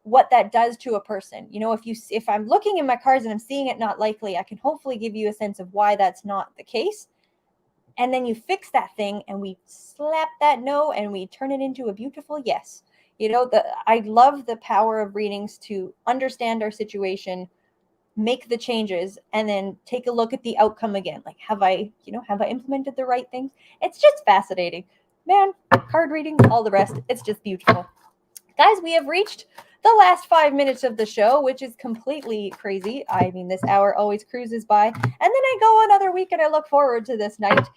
what that does to a person. You know, if I'm looking in my cards and I'm seeing it not likely, I can hopefully give you a sense of why that's not the case. And then you fix that thing and we slap that no and we turn it into a beautiful yes. You know, I love the power of readings to understand our situation, make the changes, and then take a look at the outcome again. Like, have I implemented the right things? It's just fascinating. Man, card reading, all the rest, it's just beautiful. Guys, we have reached the last 5 minutes of the show, which is completely crazy. I mean, this hour always cruises by. And then I go another week and I look forward to this night,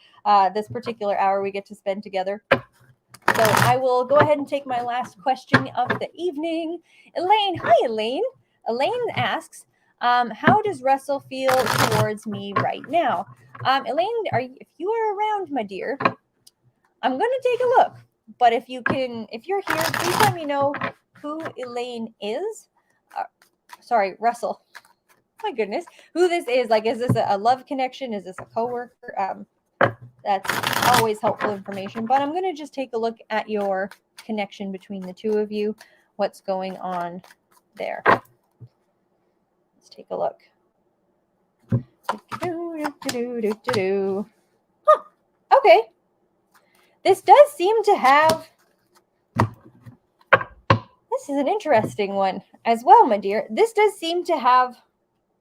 this particular hour we get to spend together. So I will go ahead and take my last question of the evening. Elaine, hi Elaine. Elaine asks, how does Russell feel towards me right now? Elaine, if you are around, my dear, I'm going to take a look. But if you're here, please let me know who Elaine is. Sorry, Russell. My goodness. Who this is. Like, is this a love connection? Is this a coworker? That's always helpful information. But I'm going to just take a look at your connection between the two of you. What's going on there? Let's take a look. Huh. Okay. This does seem to have... This is an interesting one as well, my dear. This does seem to have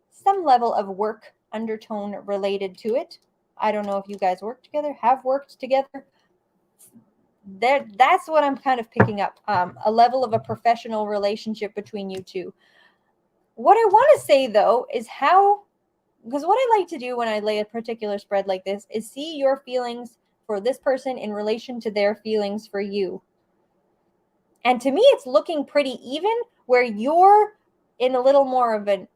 some level of work undertone related to it. I don't know if you guys have worked together. That's what I'm kind of picking up. A level of a professional relationship between you two. What I want to say, though, is because what I like to do when I lay a particular spread like this is see your feelings for this person in relation to their feelings for you. And to me, it's looking pretty even, where you're in a little more of an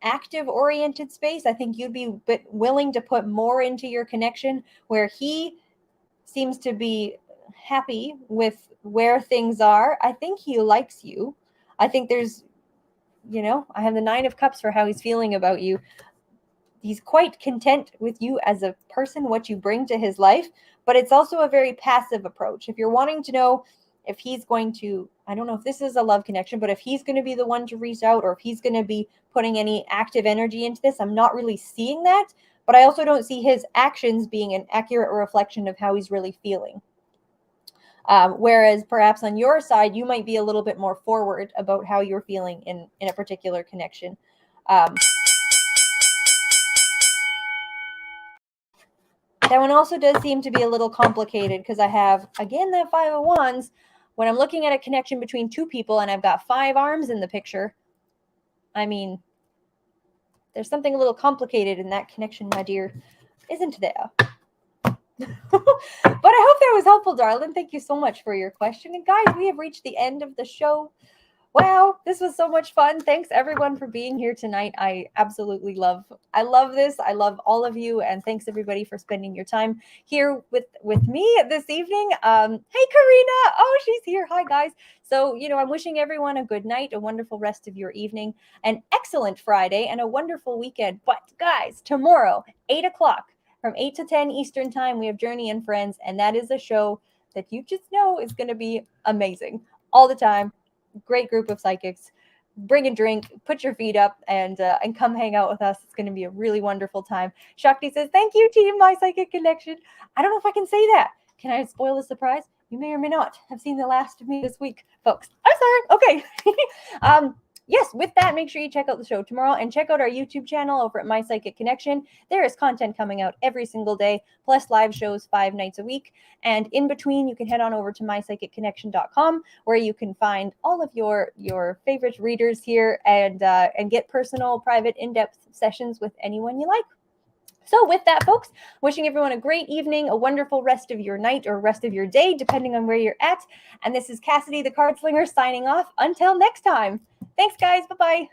active-oriented space. I think you'd be willing to put more into your connection, where he seems to be happy with where things are. I think he likes you. I think there's, I have the 9 of Cups for how he's feeling about you. He's quite content with you as a person, what you bring to his life, but it's also a very passive approach. If you're wanting to know if he's going to, I don't know if this is a love connection, but if he's going to be the one to reach out, or if he's going to be putting any active energy into this, I'm not really seeing that. But I also don't see his actions being an accurate reflection of how he's really feeling. Whereas perhaps on your side, you might be a little bit more forward about how you're feeling in a particular connection. That one also does seem to be a little complicated, because I have, again, that 5 of Wands. When I'm looking at a connection between two people and I've got 5 arms in the picture, I mean, there's something a little complicated in that connection, my dear, isn't there? But I hope that was helpful, darling. Thank you so much for your question. And guys, we have reached the end of the show. Wow, this was so much fun. Thanks everyone for being here tonight. I love this. I love all of you, and thanks everybody for spending your time here with me this evening. Hey Karina. Oh, she's here. Hi guys. So, I'm wishing everyone a good night, a wonderful rest of your evening, an excellent Friday, and a wonderful weekend. But guys, tomorrow, 8 o'clock, from 8 to 10 Eastern time, we have Journey and Friends, and that is a show that you just know is going to be amazing all the time. Great group of psychics. Bring a drink, put your feet up, and come hang out with us. It's going to be a really wonderful time. Shakti says, thank you, team My Psychic Connection. I don't know if I can say that. Can I spoil the surprise? You may or may not have seen the last of me this week, folks. I'm sorry. Okay. Yes, with that, make sure you check out the show tomorrow and check out our YouTube channel over at My Psychic Connection. There is content coming out every single day, plus live shows 5 nights a week. And in between, you can head on over to mypsychicconnection.com, where you can find all of your favorite readers here and get personal, private, in-depth sessions with anyone you like. So with that, folks, wishing everyone a great evening, a wonderful rest of your night or rest of your day, depending on where you're at. And this is Cassidy the Cardslinger signing off. Until next time. Thanks, guys. Bye-bye.